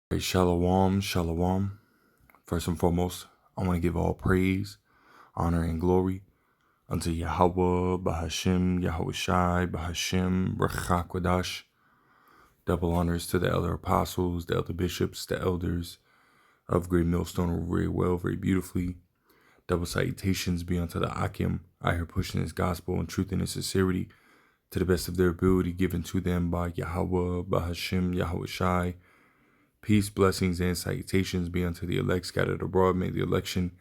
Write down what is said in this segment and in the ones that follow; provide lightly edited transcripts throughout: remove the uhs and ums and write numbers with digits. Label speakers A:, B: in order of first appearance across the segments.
A: Hey, Shalom, Shalom. First and foremost, I want to give all praise, honor, and glory unto Yahweh, Bahashim, Yahweh Shai, Bahashim, Rachak. Double honors to the elder apostles, the elder bishops, the elders of Great Millstone who very well, very beautifully. Double salutations be unto the Akim, out here pushing his gospel in truth and in sincerity to the best of their ability given to them by Yahweh, Bahashim, Yahweh Shai. Peace, blessings, and salutations be unto the elect scattered abroad. May the election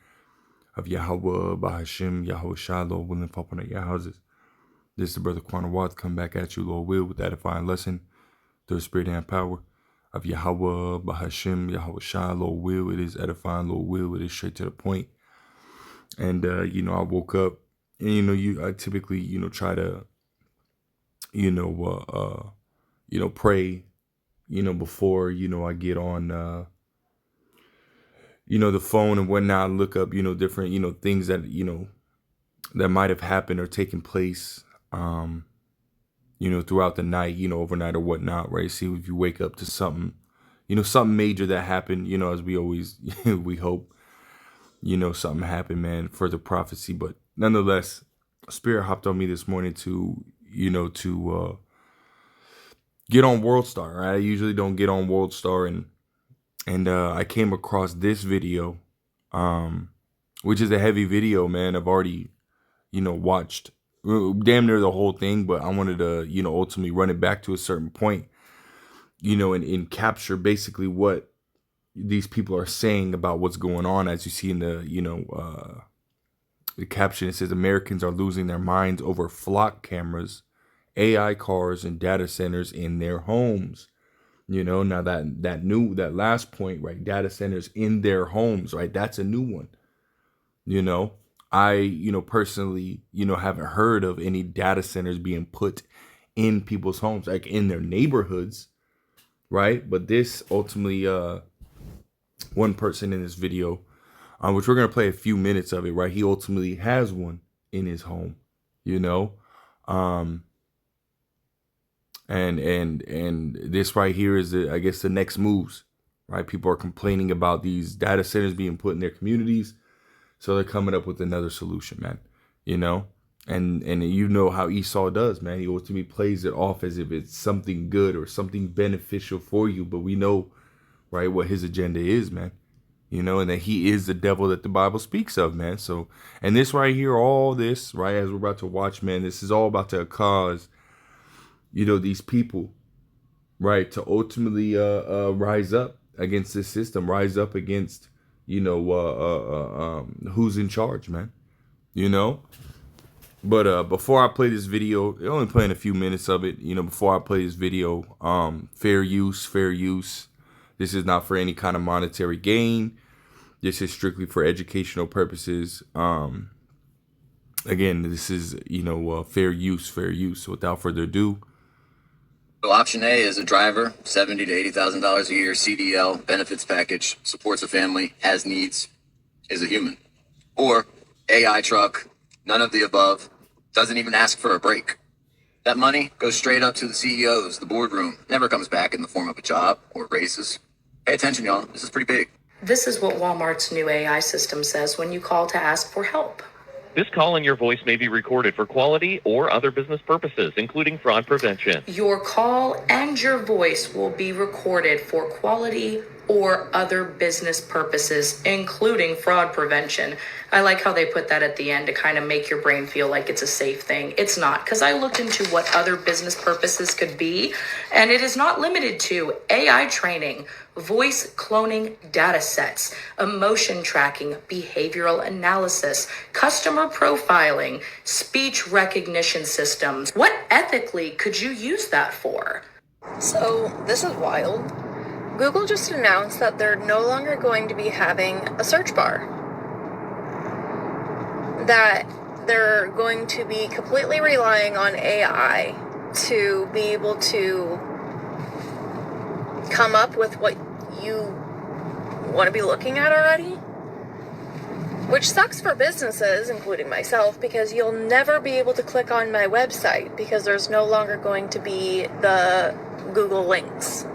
A: of Yahweh, Bahashim, Yahweh Shai, Lord willing, fall upon your houses. This is the brother Quanah Watt come back at you, Lord will, with that edifying lesson through the spirit and power of Yahweh, Bahashim, Yahweh Shai, Lord will. It is edifying, Lord will. It is straight to the point. And, I woke up and, I typically, try to, pray, before, I get on, the phone and whatnot, look up, different, things that, that might have happened or taken place, throughout the night, overnight or whatnot, right? See if you wake up to something, something major that happened, as we always, we hope, something happened, man, further prophecy. But nonetheless, Spirit hopped on me this morning to, get on World Star, right? I usually don't get on World Star, and I came across this video, which is a heavy video, man. I've already, watched damn near the whole thing, but I wanted to, ultimately run it back to a certain point, and capture basically what these people are saying about what's going on. As you see in the, the caption, it says Americans are losing their minds over flock cameras, AI cars, and data centers in their homes. Now that last point, right? Data centers in their homes, right? That's a new one. I, personally, haven't heard of any data centers being put in people's homes, like in their neighborhoods, right? But this ultimately, one person in this video, which we're going to play a few minutes of it, right? He ultimately has one in his home, and this right here is I guess the next moves, right? People are complaining about these data centers being put in their communities, so they're coming up with another solution, man. And how Esau does, man. He ultimately plays it off as if it's something good or something beneficial for you, but we know, right, what his agenda is, man. And that he is the devil that the Bible speaks of, man. So, and this right here, all this, right, as we're about to watch, man, this is all about to cause, these people, right, to ultimately rise up against this system, rise up against, who's in charge, man, But before I play this video, I'm only playing a few minutes of it, before I play this video, fair use. This is not for any kind of monetary gain. This is strictly for educational purposes. Again, this is, fair use. So without further ado.
B: So option A is a driver, $70,000 to $80,000 a year, CDL, benefits package, supports a family, has needs, is a human. Or AI truck, none of the above, doesn't even ask for a break. That money goes straight up to the CEOs, the boardroom, never comes back in the form of a job or raises. Pay attention, y'all. This is pretty big.
C: This is what Walmart's new AI system says when you call to ask for help.
D: This call and your voice may be recorded for quality or other business purposes, including fraud prevention.
C: Your call and your voice will be recorded for quality or other business purposes, including fraud prevention. I like how they put that at the end to kind of make your brain feel like it's a safe thing. It's not, because I looked into what other business purposes could be, and it is not limited to AI training, voice cloning data sets, emotion tracking, behavioral analysis, customer profiling, speech recognition systems. What ethically could you use that for?
E: So this is wild. Google just announced that they're no longer going to be having a search bar. That they're going to be completely relying on AI to be able to come up with what you want to be looking at already. Which sucks for businesses, including myself, because you'll never be able to click on my website because there's no longer going to be the Google links.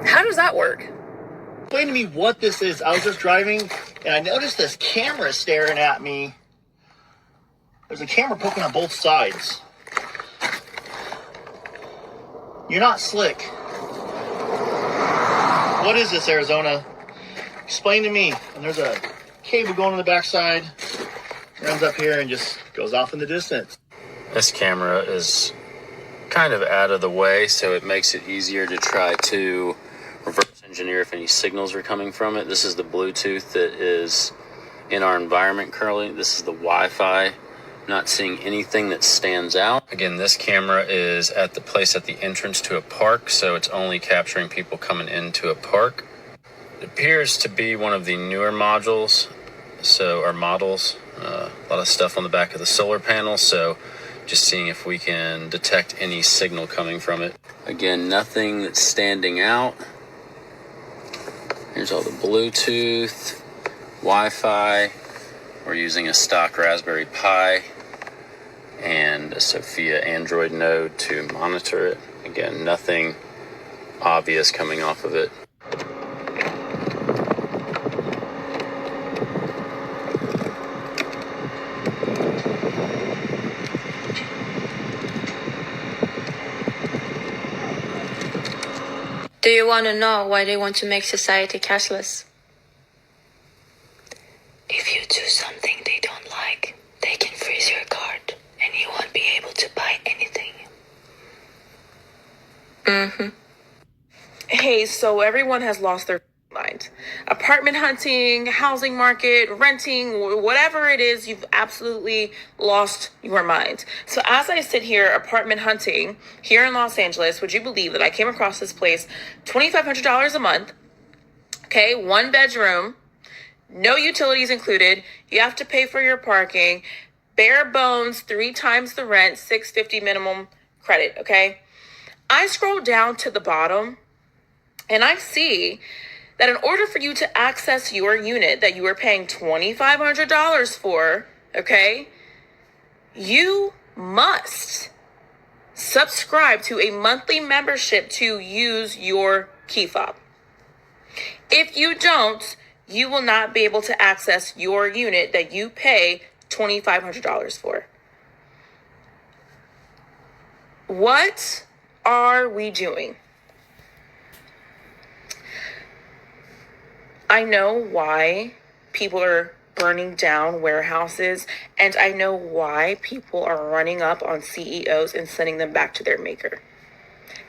E: How does that work?
F: Explain to me what this is. I was just driving and I noticed this camera staring at me. There's a camera poking on both sides. You're not slick. What is this, Arizona? Explain to me. And there's a cable going on the backside. Runs up here and just goes off in the distance.
G: This camera is kind of out of the way, so it makes it easier to try to reverse engineer if any signals are coming from it. This is the Bluetooth that is in our environment currently. This is the Wi-Fi. Not seeing anything that stands out. Again, this camera is at the place at the entrance to a park, so it's only capturing people coming into a park. It appears to be one of the newer modules, or models. A lot of stuff on the back of the solar panel, so just seeing if we can detect any signal coming from it. Again, nothing that's standing out. Here's all the Bluetooth, Wi-Fi. We're using a stock Raspberry Pi and a Sophia Android node to monitor it. Again, nothing obvious coming off of it.
H: Do you want to know why they want to make society cashless? If you do something they don't like, they can freeze your card and you won't be able to buy anything.
I: Hey, so everyone has lost their mind. Apartment hunting, housing market, renting, whatever it is, you've absolutely lost your mind. So as I sit here apartment hunting here in Los Angeles, would you believe that I came across this place, $2,500 a month, okay, 1 bedroom, no utilities included, you have to pay for your parking, bare bones, 3 times the rent, $650 minimum credit, okay? I scroll down to the bottom and I see that in order for you to access your unit that you are paying $2,500 for, okay, you must subscribe to a monthly membership to use your key fob. If you don't, you will not be able to access your unit that you pay $2,500 for. What are we doing? I know why people are burning down warehouses, and I know why people are running up on CEOs and sending them back to their maker.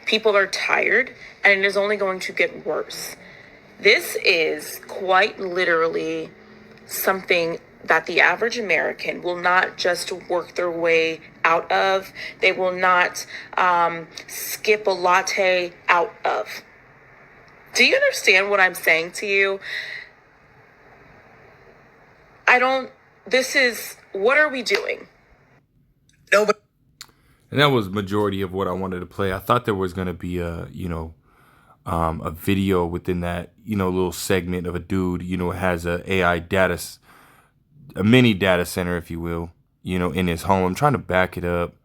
I: People are tired, and it is only going to get worse. This is quite literally something that the average American will not just work their way out of. They will not skip a latte out of. Do you understand what I'm saying to you? What are we doing?
A: And that was majority of what I wanted to play. I thought there was going to be a video within that, little segment of a dude, has a AI a mini data center, if you will, in his home. I'm trying to back it up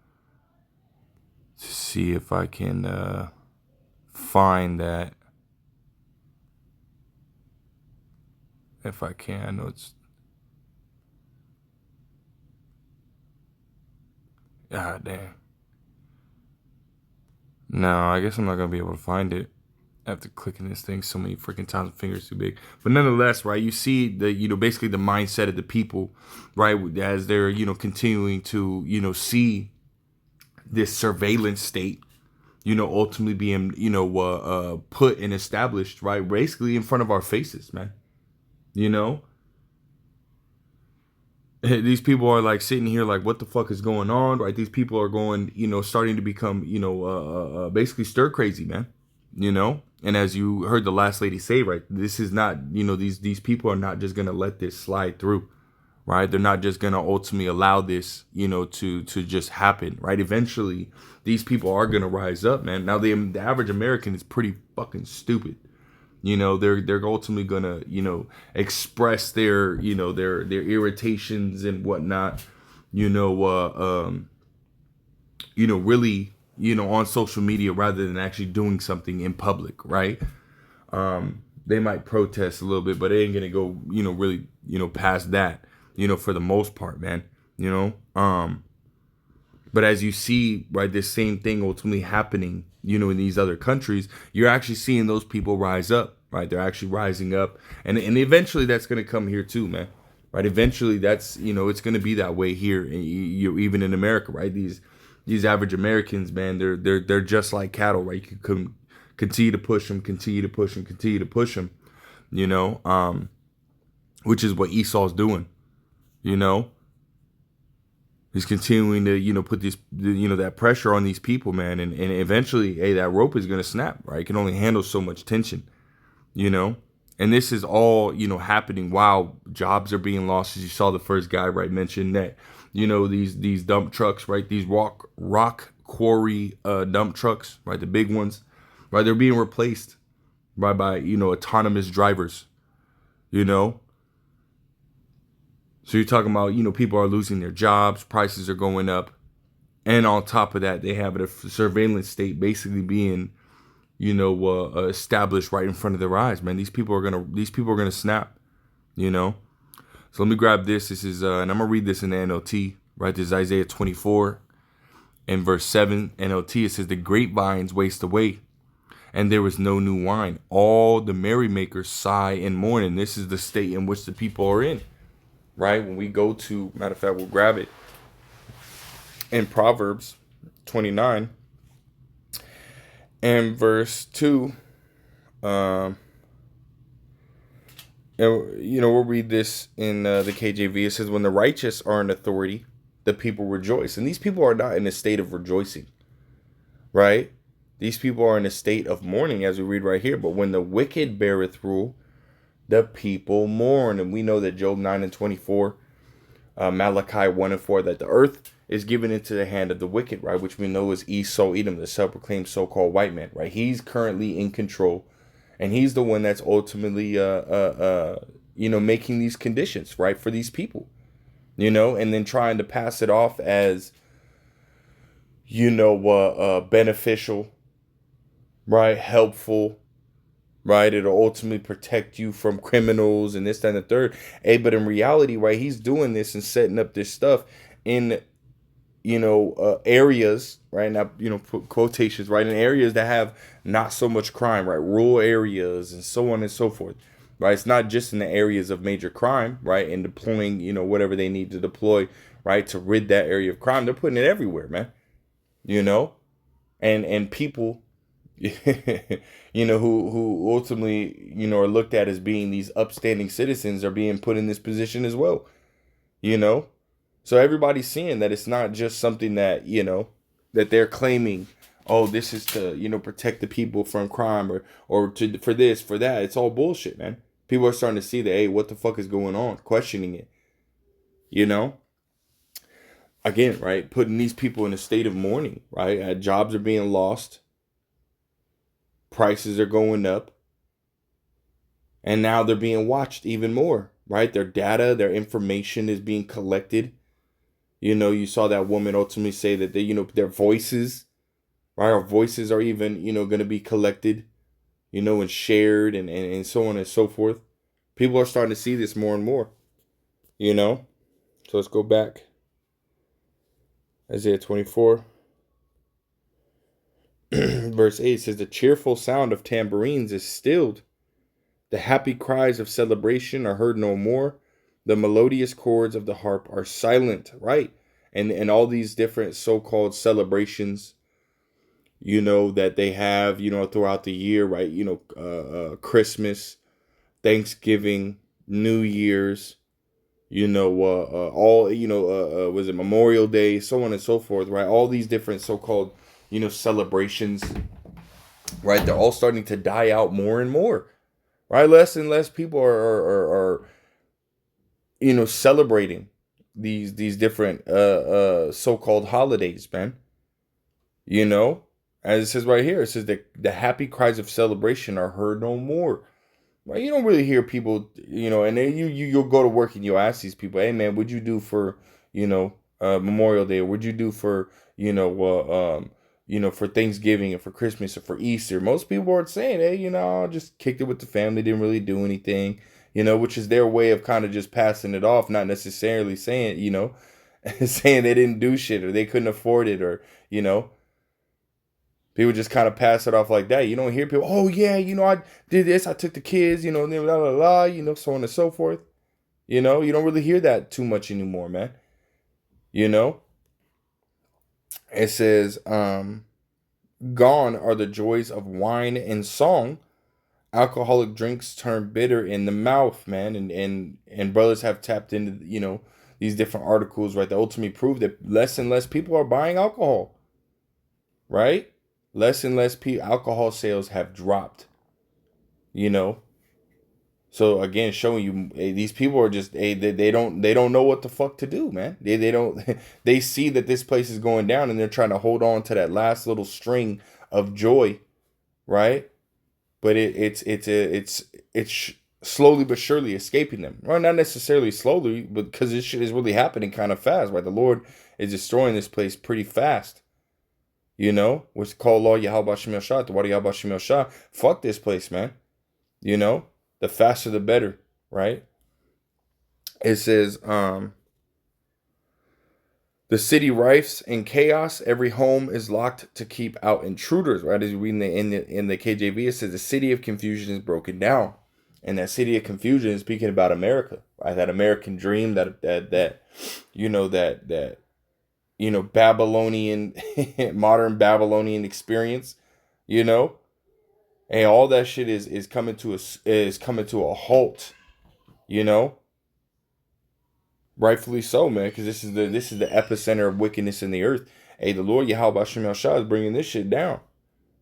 A: to see if I can find that. If I can, I know it's... Ah, damn. No, I guess I'm not going to be able to find it after clicking this thing so many freaking times. My finger's too big. But nonetheless, right, you see the, basically the mindset of the people, right, as they're, continuing to, see this surveillance state, ultimately being, put and established, right, basically in front of our faces, man. These people are like sitting here like, what the fuck is going on, right? These people are going, starting to become, basically stir crazy, man, And as you heard the last lady say, right, this is not, these people are not just going to let this slide through, right? They're not just going to ultimately allow this, to just happen, right? Eventually, these people are going to rise up, man. Now, the average American is pretty fucking stupid. They're ultimately gonna, express their, their irritations and whatnot, really, on social media rather than actually doing something in public, right? they might protest a little bit, but it ain't gonna go, really, past that, for the most part, man. But as you see, right, this same thing ultimately happening, in these other countries, you're actually seeing those people rise up, right? They're actually rising up, and eventually that's gonna come here too, man. Right? Eventually, that's it's gonna be that way here, even in America, right? These average Americans, man, they're just like cattle, right? You can continue to push them, continue to push them, continue to push them, which is what Esau's doing, He's continuing to, put this, that pressure on these people, man. And eventually, hey, that rope is going to snap, right? It can only handle so much tension, And this is all, happening while jobs are being lost. As you saw the first guy, right, mentioned that, these dump trucks, right? These rock quarry dump trucks, right? The big ones, right? They're being replaced by autonomous drivers, So you're talking about, people are losing their jobs, prices are going up. And on top of that, they have a surveillance state basically being, established right in front of their eyes, man. These people are gonna snap, So let me grab this. This is, and I'm gonna read this in the NLT, right? This is Isaiah 24 and verse 7 NLT. It says, "The grapevines waste away, and there is no new wine. All the merrymakers sigh and mourn." And this is the state in which the people are in. Right? When we go to, matter of fact, we'll grab it in Proverbs 29 and verse 2. And, we'll read this in the KJV. It says, "When the righteous are in authority, the people rejoice." And these people are not in a state of rejoicing, right? These people are in a state of mourning, as we read right here. But when the wicked beareth rule, the people mourn. And we know that Job 9 and 24, Malachi 1 and 4, that the earth is given into the hand of the wicked, right? Which we know is Esau, Edom, the self-proclaimed so-called white man, right? He's currently in control, and he's the one that's ultimately, making these conditions, right, for these people, and then trying to pass it off as, beneficial, right, helpful, right? It'll ultimately protect you from criminals and this, that, and the third. Hey, but in reality, right, he's doing this and setting up this stuff in, areas, right? Now, put quotations, right? In areas that have not so much crime, right? Rural areas and so on and so forth, right? It's not just in the areas of major crime, right? And deploying, whatever they need to deploy, right? To rid that area of crime. They're putting it everywhere, man, and people, who ultimately, are looked at as being these upstanding citizens are being put in this position as well, So everybody's seeing that it's not just something that, that they're claiming, oh, this is to, protect the people from crime or for this, for that. It's all bullshit, man. People are starting to see that, hey, what the fuck is going on? Questioning it, Again, right? Putting these people in a state of mourning, right? Jobs are being lost. Prices are going up, and now they're being watched even more, right? Their data, their information is being collected. You saw that woman ultimately say that they, their voices, right? Our voices are even, going to be collected, and shared and so on and so forth. People are starting to see this more and more, So let's go back. Isaiah 24. Verse 8 says, "The cheerful sound of tambourines is stilled. The happy cries of celebration are heard no more. The melodious chords of the harp are silent," right? And all these different so-called celebrations, that they have, throughout the year, right? Christmas, Thanksgiving, New Year's, all, was it Memorial Day, so on and so forth, right? All these different so-called celebrations, right? They're all starting to die out more and more, right? Less and less people are celebrating these different so-called holidays, man. As it says right here, it says that the happy cries of celebration are heard no more. Right? You don't really hear people, and then you'll go to work and you'll ask these people, "Hey man, what'd you do for, Memorial Day? What'd you do for, for Thanksgiving and for Christmas or for Easter. Most people are saying, hey, I just kicked it with the family, didn't really do anything, which is their way of kind of just passing it off, not necessarily saying, saying they didn't do shit or they couldn't afford it or, people just kind of pass it off like that. You don't hear people, oh yeah, I did this, I took the kids, blah, blah, blah, so on and so forth. You don't really hear that too much anymore, man. It says, gone are the joys of wine and song. Alcoholic drinks turn bitter in the mouth, man. And brothers have tapped into, these different articles, right? That ultimately prove that less and less people are buying alcohol, right? Less and less alcohol sales have dropped, So again, showing you, hey, these people are just, hey, they don't know what the fuck to do, man. They don't they see that this place is going down and they're trying to hold on to that last little string of joy, right? But it's slowly but surely escaping them. Well, not necessarily slowly, but because this shit is really happening kind of fast, right? The Lord is destroying this place pretty fast. What's called law Yahweh Shem Shah, the water Yahweh Shem Shah. Fuck this place, man. The faster the better, right? It says, the city rifes in chaos. Every home is locked to keep out intruders. Right, as you read in the KJV, it says the city of confusion is broken down, and that city of confusion is speaking about America, right? That American dream, that Babylonian, modern Babylonian experience, Hey, all that shit is coming to a halt, Rightfully so, man, because this is the epicenter of wickedness in the earth. Hey, the Lord Yahweh Shem Shah is bringing this shit down,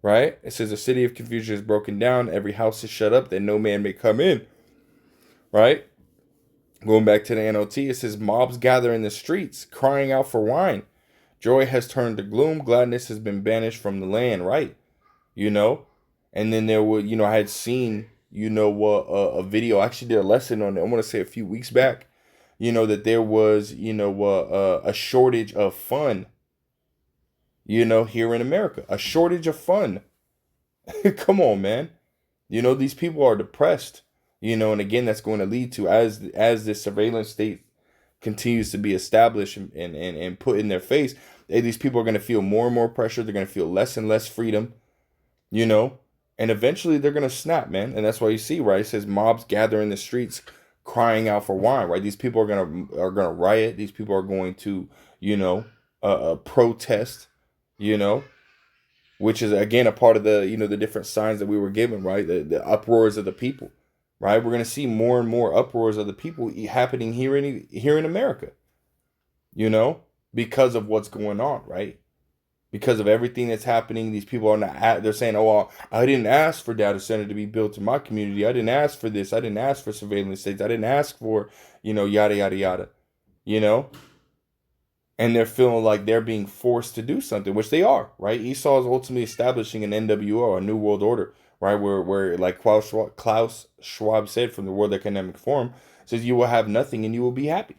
A: right? It says the city of confusion is broken down, every house is shut up, that no man may come in, right? Going back to the NLT, it says mobs gather in the streets, crying out for wine. Joy has turned to gloom, gladness has been banished from the land, right? And then there were, I had seen, a video. I actually did a lesson on it. I want to say a few weeks back, that there was, a shortage of fun, here in America. A shortage of fun. Come on, man. These people are depressed, and again, that's going to lead to, as this surveillance state continues to be established and put in their face, these people are going to feel more and more pressure. They're going to feel less and less freedom, and eventually they're going to snap, man. And that's why you see, right? It says mobs gather in the streets crying out for wine, right? These people are going to riot. These people are going to, protest, which is, again, a part of the, the different signs that we were given, right? The uproars of the people, right? We're going to see more and more uproars of the people happening here in America, because of what's going on, right? Because of everything that's happening, these people are not. They're saying, "Oh, well, I didn't ask for data center to be built in my community. I didn't ask for this. I didn't ask for surveillance states. I didn't ask for, yada yada yada." And they're feeling like they're being forced to do something, which they are, right? Esau is ultimately establishing an NWO, a new world order, right? Where like Klaus Schwab said from the World Economic Forum, says you will have nothing and you will be happy,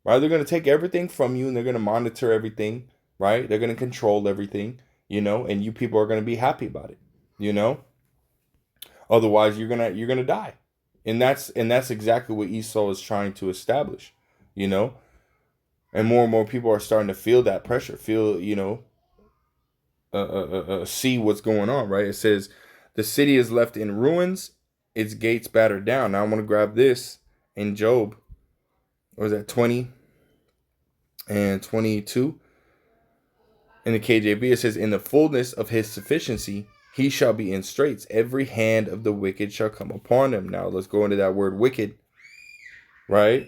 A: right? They're going to take everything from you and they're going to monitor everything. Right? They're going to control everything, and you people are going to be happy about it, Otherwise, you're going to die. And that's exactly what Esau is trying to establish, And more and more people are starting to feel that pressure, feel, see what's going on, right? It says the city is left in ruins, its gates battered down. Now I want to grab this in Job. What was that, 20 and 22? In the KJV, it says, in the fullness of his sufficiency, he shall be in straits. Every hand of the wicked shall come upon him. Now, let's go into that word wicked, right?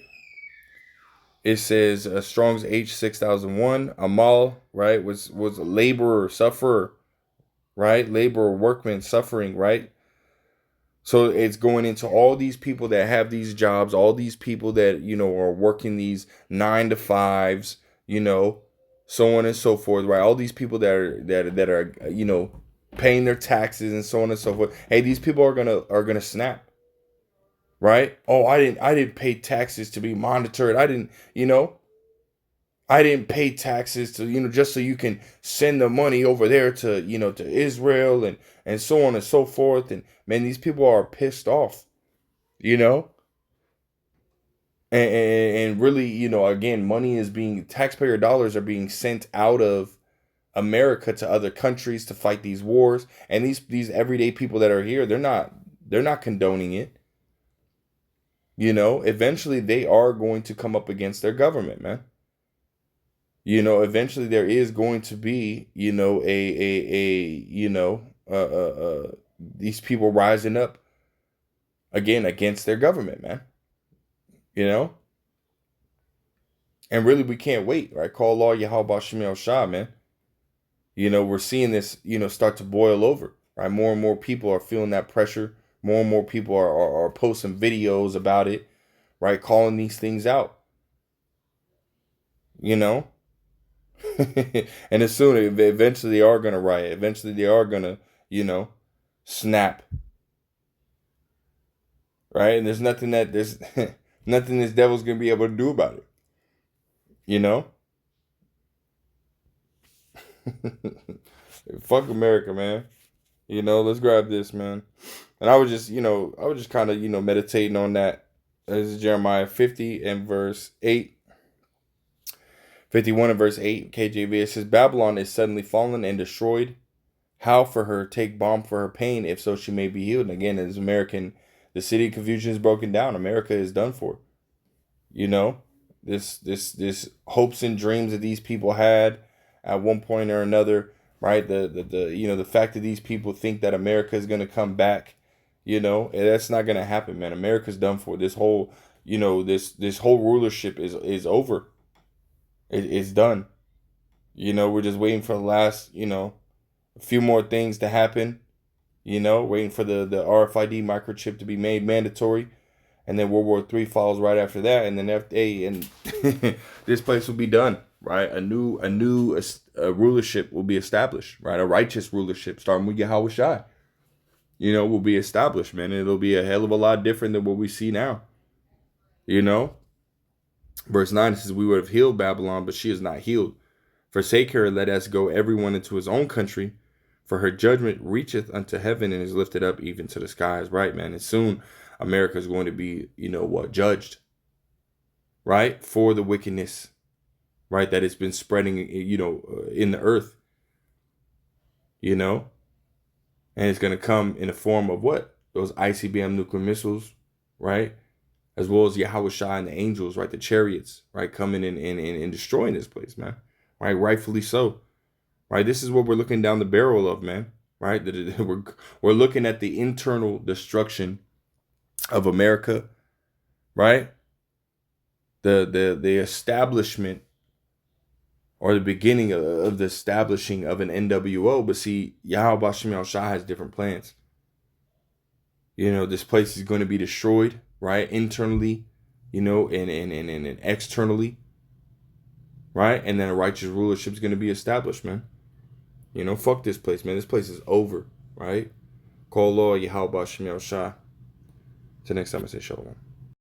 A: It says, Strong's H6001, Amal, right, was a laborer, sufferer, right? Laborer, workman, suffering, right? So it's going into all these people that have these jobs, all these people that, are working these 9 to 5s, so on and so forth, right? All these people that are paying their taxes and so on and so forth. Hey, these people are gonna snap, right? Oh, I didn't pay taxes to be monitored. I didn't, I didn't pay taxes to, just so you can send the money over there to, to Israel and so on and so forth. And man, these people are pissed off, you know? And really, again, taxpayer dollars are being sent out of America to other countries to fight these wars. And these everyday people that are here, they're not condoning it. Eventually they are going to come up against their government, man. Eventually there is going to be, these people rising up again against their government, man. And really we can't wait, right? Call Allah Yahweh Shem Shah, man. We're seeing this, start to boil over, right? More and more people are feeling that pressure. More and more people are posting videos about it, right? Calling these things out, And as soon, eventually they are going to riot. Eventually they are going to, snap. Right? And there's nothing there's nothing this devil's going to be able to do about it. Fuck America, man. Let's grab this, man. And I was just kind of, meditating on that. This is Jeremiah 50 and verse 8. 51 and verse 8, KJV, it says, Babylon is suddenly fallen and destroyed. How for her take balm for her pain, if so she may be healed. And again, as American, the city of confusion is broken down. America is done for. This hopes and dreams that these people had at one point or another, right? The fact that these people think that America is going to come back, that's not going to happen, man. America's done for. This whole, this whole rulership is over. It's done. We're just waiting for the last, a few more things to happen. Waiting for the RFID microchip to be made mandatory. And then World War III follows right after that. And then and this place will be done, right? A new rulership will be established, right? A righteous rulership starting with Yahweh Shai. Will be established, man. And it'll be a hell of a lot different than what we see now. Verse 9 says, we would have healed Babylon, but she is not healed. Forsake her, let us go everyone into his own country. For her judgment reacheth unto heaven and is lifted up even to the skies. Right, man. And soon America is going to be, judged. Right? For the wickedness, right? That it's been spreading, in the earth. And it's going to come in the form of what? Those ICBM nuclear missiles, right? As well as Yahweh Shai and the angels, right? The chariots, right? Coming in and destroying this place, man. Right? Rightfully so. Right? This is what we're looking down the barrel of, man. Right? We're looking at the internal destruction of America. Right? The establishment or the beginning of the establishing of an NWO. But see, Yahweh Shem Shai has different plans. This place is going to be destroyed. Right, internally, and externally, right, and then a righteous rulership is going to be established, man. Fuck this place, man. This place is over, right? Call Lord Yahweh Shem Shah. Till next time, I say shalom.